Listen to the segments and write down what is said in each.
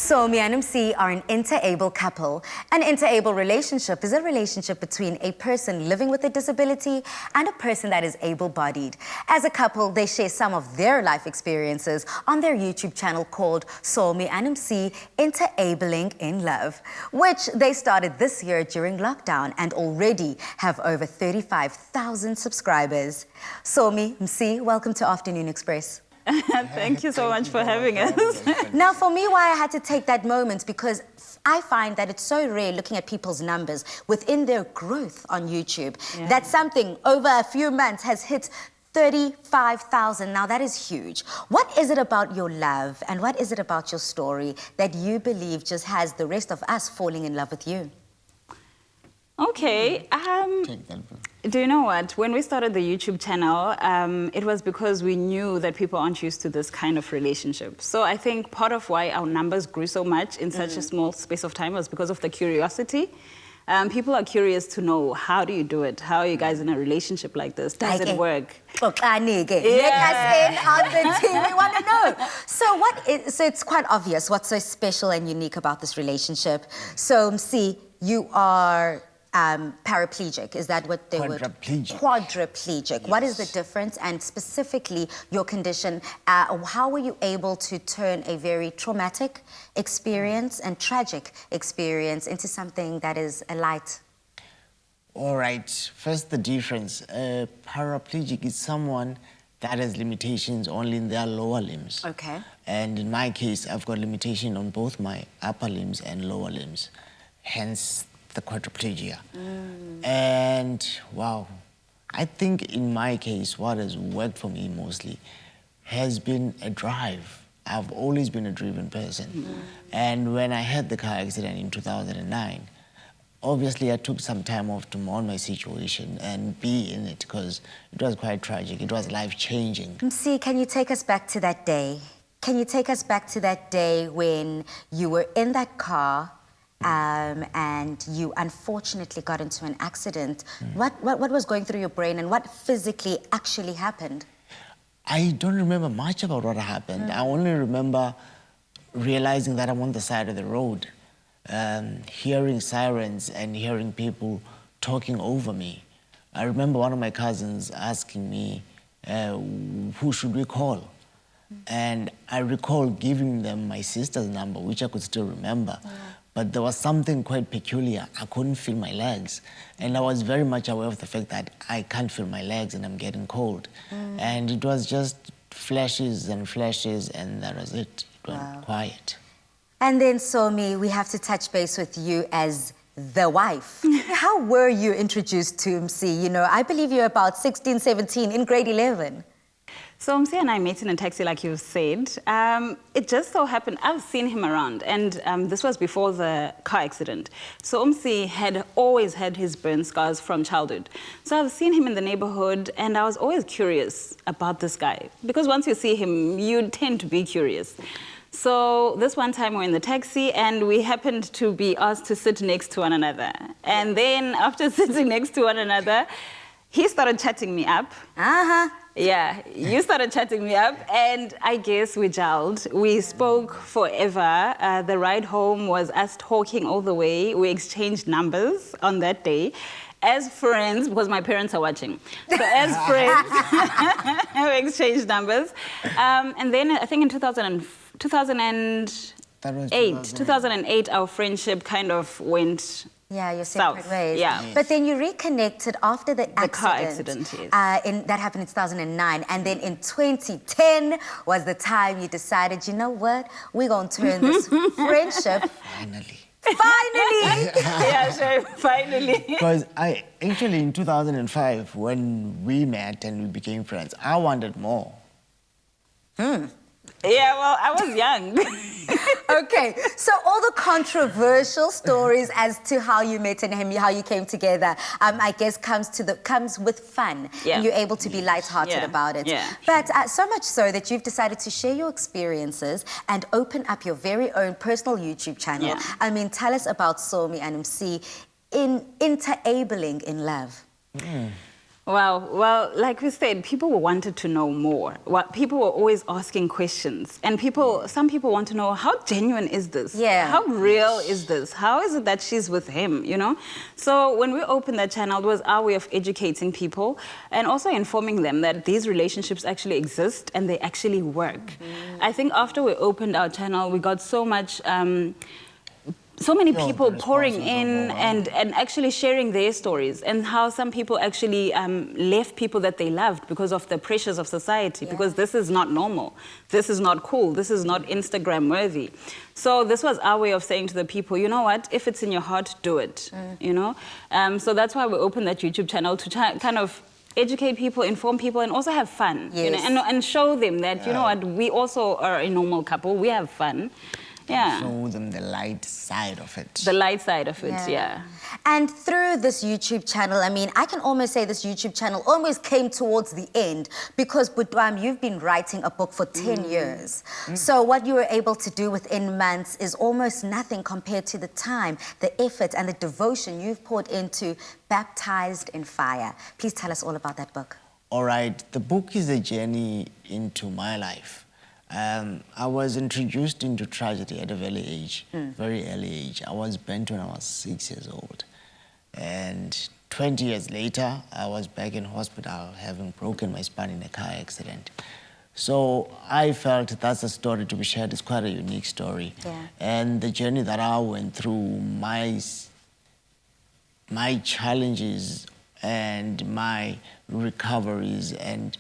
Somi and MC are an interable couple. An interable relationship is a relationship between a person living with a disability and a person that is able-bodied. As a couple, they share some of their life experiences on their YouTube channel called Somi and MC Interabling in Love, which they started this year during lockdown and already have over 35,000 subscribers. Somi, MC, welcome to Afternoon Express. Thank you so much for having us. Now, for me, why I had to take that moment, because I find that it's so rare looking at people's numbers within their growth on YouTube, that something over a few months has hit 35,000. Now, that is huge. What is it about your love and what is it about your story that you believe just has the rest of us falling in love with you? Okay. Do you know what? When we started the YouTube channel, it was because we knew that people aren't used to this kind of relationship. So I think part of why our numbers grew so much in such a small space of time was because of the curiosity. People are curious to know, how do you do it? How are you guys in a relationship like this? Does it work? Let us in on the team. We want to know. So it's quite obvious what's so special and unique about this relationship. So, see, you are paraplegic, is that what they would? Quadriplegic. Yes. What is the difference, and specifically your condition? How were you able to turn a very traumatic experience and tragic experience into something that is a light? All right. First, the difference. Paraplegic is someone that has limitations only in their lower limbs. Okay. And in my case, I've got limitation on both my upper limbs and lower limbs. Hence, the quadriplegia. And wow, I think in my case, what has worked for me mostly has been a drive. I've always been a driven person. And when I had the car accident in 2009, obviously I took some time off to mourn my situation and be in it, because it was quite tragic. It was life-changing. See, can you take us back to that day? Can you take us back to that day when you were in that car and you unfortunately got into an accident? What was going through your brain and what physically actually happened? I don't remember much about what happened. I only remember realizing that I'm on the side of the road, hearing sirens and hearing people talking over me. I remember one of my cousins asking me, who should we call? And I recall giving them my sister's number, which I could still remember. But there was something quite peculiar. I couldn't feel my legs. And I was very much aware of the fact that I can't feel my legs and I'm getting cold. And it was just flashes and flashes, and that was it. It went quiet. And then, Somi, we have to touch base with you as the wife. How were you introduced to MC? You know, I believe you're about 16, 17, in grade 11. So MC and I met in a taxi, like you said. It just so happened, I've seen him around, and this was before the car accident. So MC had always had his burn scars from childhood. So I've seen him in the neighborhood, and I was always curious about this guy, because once you see him, you tend to be curious. So this one time we're in the taxi and we happened to be asked to sit next to one another. And then after sitting next to one another, he started chatting me up. Yeah, you started chatting me up, and I guess we gelled. We spoke forever. The ride home was us talking all the way. We exchanged numbers on that day. As friends, because my parents are watching. So as friends, we exchanged numbers. And then I think in 2008, our friendship kind of went your separate ways. Yeah. But then you reconnected after the accident. The car accident, yes. That happened in 2009. And then in 2010 was the time you decided, you know what? We're going to turn this friendship... Finally. Yeah, sure, finally. Because actually in 2005, when we met and we became friends, I wanted more. Yeah, well, I was young. Okay, so all the controversial stories as to how you met and how you came together, I guess comes with fun. And you're able to be lighthearted about it. But so much so that you've decided to share your experiences and open up your very own personal YouTube channel. I mean, tell us about Somi and MC in interabling in love. Wow. Well, like we said, people wanted to know more. People were always asking questions. And some people want to know, how genuine is this? Yeah. How real is this? How is it that she's with him, you know? So when we opened that channel, it was our way of educating people and also informing them that these relationships actually exist and they actually work. I think after we opened our channel, we got so much... so many people pouring in and actually sharing their stories, and how some people actually left people that they loved because of the pressures of society, because this is not normal, this is not cool, this is not Instagram worthy. So this was our way of saying to the people, you know what, if it's in your heart, do it, you know? So that's why we opened that YouTube channel, to kind of educate people, inform people, and also have fun, you know, and show them that, you know what, we also are a normal couple, we have fun. Yeah. Show them the light side of it. The light side of it, yeah. And through this YouTube channel, I mean, I can almost say this YouTube channel almost came towards the end, because Budwam, you've been writing a book for 10 years. So what you were able to do within months is almost nothing compared to the time, the effort, and the devotion you've poured into Baptized in Fire. Please tell us all about that book. All right, the book is a journey into my life. I was introduced into tragedy at a very early age. I was burnt when I was 6 years old. And 20 years later, I was back in hospital having broken my spine in a car accident. So I felt that's a story to be shared. It's quite a unique story. And the journey that I went through, my challenges and my recoveries, and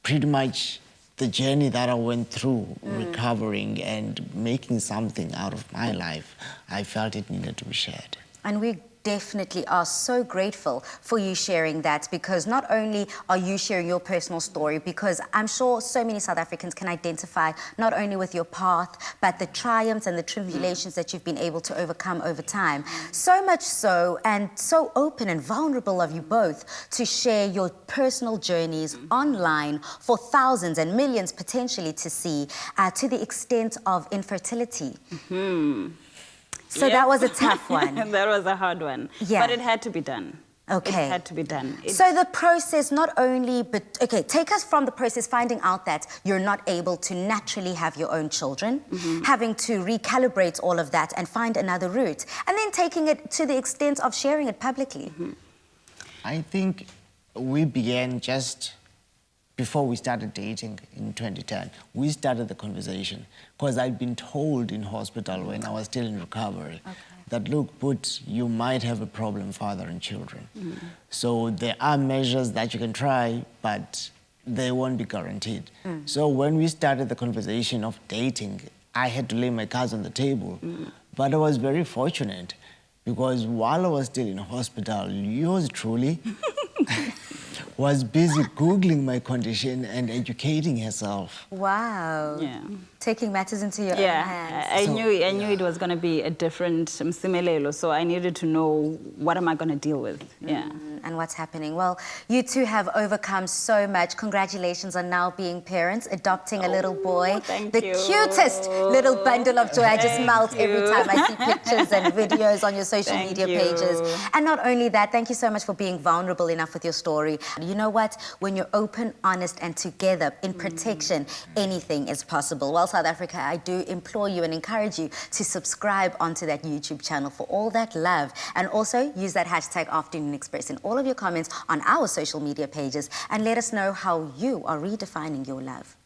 pretty much the journey that I went through, recovering and making something out of my life, I felt it needed to be shared. And we definitely are so grateful for you sharing that, because not only are you sharing your personal story, because I'm sure so many South Africans can identify not only with your path, but the triumphs and the tribulations that you've been able to overcome over time. So much so, and so open and vulnerable of you both to share your personal journeys online for thousands and millions potentially to see, to the extent of infertility. So that was a tough one. That was a hard one. Yeah. But it had to be done. Okay. It had to be done. So the process not only, but okay, take us from the process finding out that you're not able to naturally have your own children, having to recalibrate all of that and find another route, and then taking it to the extent of sharing it publicly. I think we began just before we started dating in 2010. We started the conversation because I'd been told in hospital when I was still in recovery that, look, but you might have a problem fathering children. So there are measures that you can try, but they won't be guaranteed. So when we started the conversation of dating, I had to lay my cards on the table. But I was very fortunate, because while I was still in hospital, yours truly was busy Googling my condition and educating herself. Wow. Yeah. Taking matters into your own hands. I knew it was going to be a different Msimelelo, so I needed to know, what am I going to deal with? And what's happening. Well, you two have overcome so much. Congratulations on now being parents, adopting a little boy. Thank the you. Cutest little bundle of joy. I just melt every time I see pictures and videos on your social media pages. And not only that, thank you so much for being vulnerable enough with your story. You know what? When you're open, honest, and together in protection, anything is possible. Well, South Africa, I do implore you and encourage you to subscribe onto that YouTube channel for all that love. And also use that hashtag Afternoon Express in all of your comments on our social media pages, and let us know how you are redefining your love.